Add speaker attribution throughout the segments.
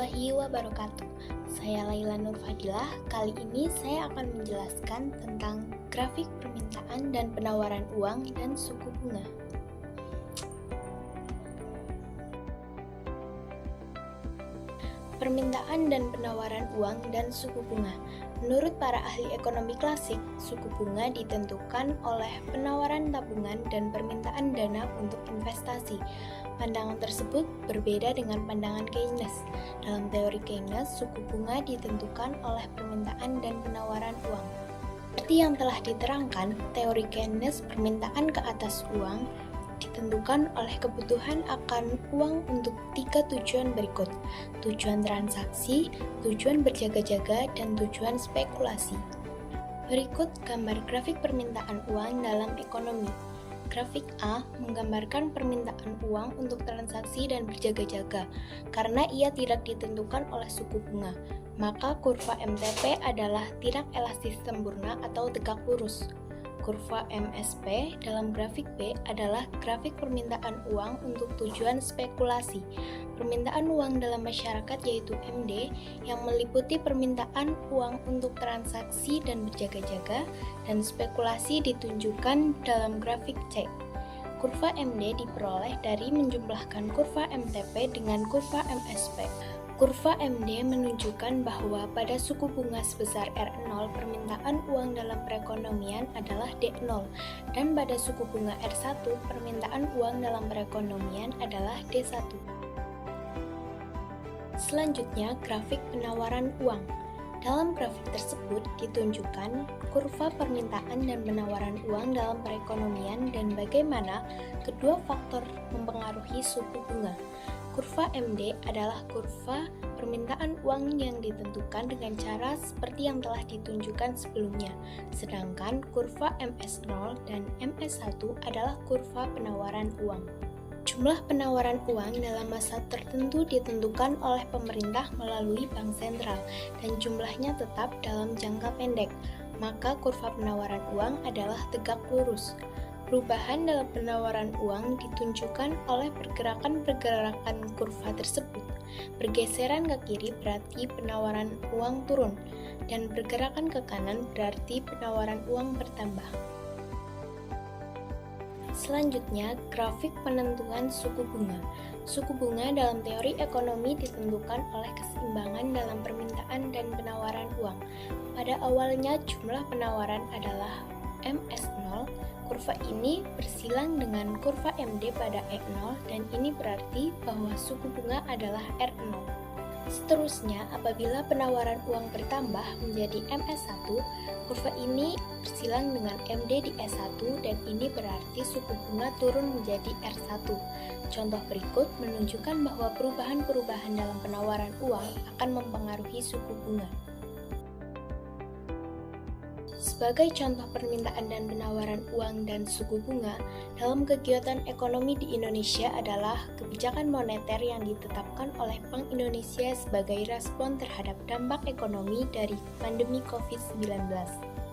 Speaker 1: warahmatullahi wabarakatuh. Saya Laila Nur Fadilah. Kali ini saya akan menjelaskan tentang grafik permintaan dan penawaran uang dan suku bunga. Permintaan dan penawaran uang dan suku bunga. Menurut para ahli ekonomi klasik, suku bunga ditentukan oleh penawaran tabungan dan permintaan dana untuk investasi. Pandangan tersebut berbeda dengan pandangan Keynes. Dalam teori Keynes, suku bunga ditentukan oleh permintaan dan penawaran uang. Seperti yang telah diterangkan, teori Keynes permintaan ke atas uang ditentukan oleh kebutuhan akan uang untuk 3 tujuan berikut: tujuan transaksi, tujuan berjaga-jaga, dan tujuan spekulasi. Berikut gambar grafik permintaan uang dalam ekonomi. Grafik A menggambarkan permintaan uang untuk transaksi dan berjaga-jaga. Karena ia tidak ditentukan oleh suku bunga, maka kurva MTP adalah tidak elastis sempurna atau tegak lurus. Kurva MSP dalam grafik B adalah grafik permintaan uang untuk tujuan spekulasi. Permintaan uang dalam masyarakat yaitu MD yang meliputi permintaan uang untuk transaksi dan berjaga-jaga, dan spekulasi ditunjukkan dalam grafik C. Kurva MD diperoleh dari menjumlahkan kurva MTP dengan kurva MSP. Kurva MD menunjukkan bahwa pada suku bunga sebesar R0, permintaan uang dalam perekonomian adalah D0, dan pada suku bunga R1, permintaan uang dalam perekonomian adalah D1. Selanjutnya, grafik penawaran uang. Dalam grafik tersebut ditunjukkan kurva permintaan dan penawaran uang dalam perekonomian dan bagaimana kedua faktor mempengaruhi suku bunga. Kurva MD adalah kurva permintaan uang yang ditentukan dengan cara seperti yang telah ditunjukkan sebelumnya, sedangkan kurva MS0 dan MS1 adalah kurva penawaran uang. Jumlah penawaran uang dalam masa tertentu ditentukan oleh pemerintah melalui bank sentral dan jumlahnya tetap dalam jangka pendek, maka kurva penawaran uang adalah tegak lurus. Perubahan dalam penawaran uang ditunjukkan oleh pergerakan-pergerakan kurva tersebut. Pergeseran ke kiri berarti penawaran uang turun, dan pergerakan ke kanan berarti penawaran uang bertambah. Selanjutnya, grafik penentuan suku bunga. Suku bunga dalam teori ekonomi ditentukan oleh keseimbangan dalam permintaan dan penawaran uang. Pada awalnya jumlah penawaran adalah MS0, kurva ini bersilang dengan kurva MD pada E0, dan ini berarti bahwa suku bunga adalah R0. Seterusnya, apabila penawaran uang bertambah menjadi MS1, kurva ini bersilang dengan MD di E1, dan ini berarti suku bunga turun menjadi R1. Contoh berikut menunjukkan bahwa perubahan-perubahan dalam penawaran uang akan mempengaruhi suku bunga. Sebagai contoh permintaan dan penawaran uang dan suku bunga dalam kegiatan ekonomi di Indonesia adalah kebijakan moneter yang ditetapkan oleh Bank Indonesia sebagai respon terhadap dampak ekonomi dari pandemi COVID-19.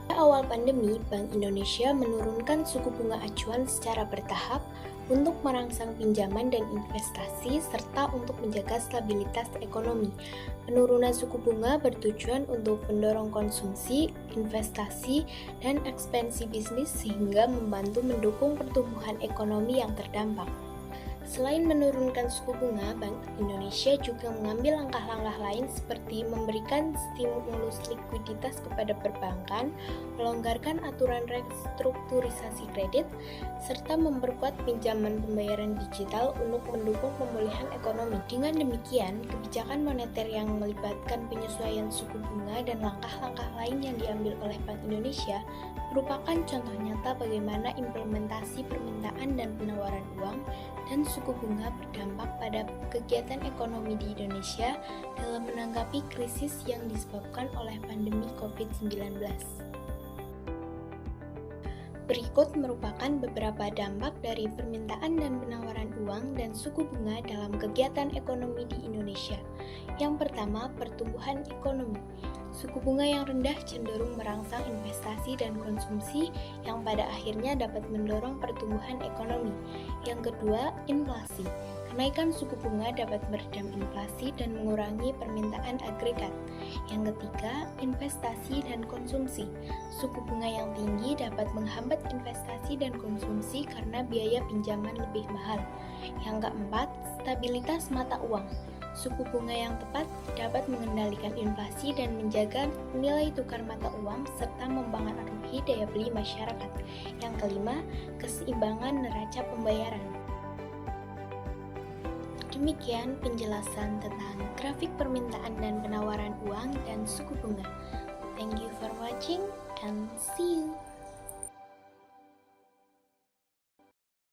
Speaker 1: Pada awal pandemi, Bank Indonesia menurunkan suku bunga acuan secara bertahap untuk merangsang pinjaman dan investasi serta untuk menjaga stabilitas ekonomi. Penurunan suku bunga bertujuan untuk mendorong konsumsi, investasi, dan ekspansi bisnis sehingga membantu mendukung pertumbuhan ekonomi yang terdampak. Selain menurunkan suku bunga, Bank Indonesia juga mengambil langkah-langkah lain seperti memberikan stimulus likuiditas kepada perbankan, melonggarkan aturan restrukturisasi kredit, serta memperkuat pinjaman pembayaran digital untuk mendukung pemulihan ekonomi. Dengan demikian, kebijakan moneter yang melibatkan penyesuaian suku bunga dan langkah-langkah lain yang diambil oleh Bank Indonesia merupakan contoh nyata bagaimana implementasi permintaan dan penawaran uang dan suku bunga berdampak pada kegiatan ekonomi di Indonesia dalam menanggapi krisis yang disebabkan oleh pandemi COVID-19. Berikut merupakan beberapa dampak dari permintaan dan penawaran uang dan suku bunga dalam kegiatan ekonomi di Indonesia. Yang pertama, pertumbuhan ekonomi. Suku bunga yang rendah cenderung merangsang investasi dan konsumsi yang pada akhirnya dapat mendorong pertumbuhan ekonomi. Yang kedua, inflasi. Kenaikan suku bunga dapat meredam inflasi dan mengurangi permintaan agregat. Yang ketiga, investasi dan konsumsi. Suku bunga yang tinggi dapat menghambat investasi dan konsumsi karena biaya pinjaman lebih mahal. Yang keempat, stabilitas mata uang. Suku bunga yang tepat dapat mengendalikan inflasi dan menjaga nilai tukar mata uang serta mempengaruhi daya beli masyarakat. Yang kelima, keseimbangan neraca pembayaran. Demikian penjelasan tentang grafik permintaan dan penawaran uang dan suku bunga. Thank you for watching and see you.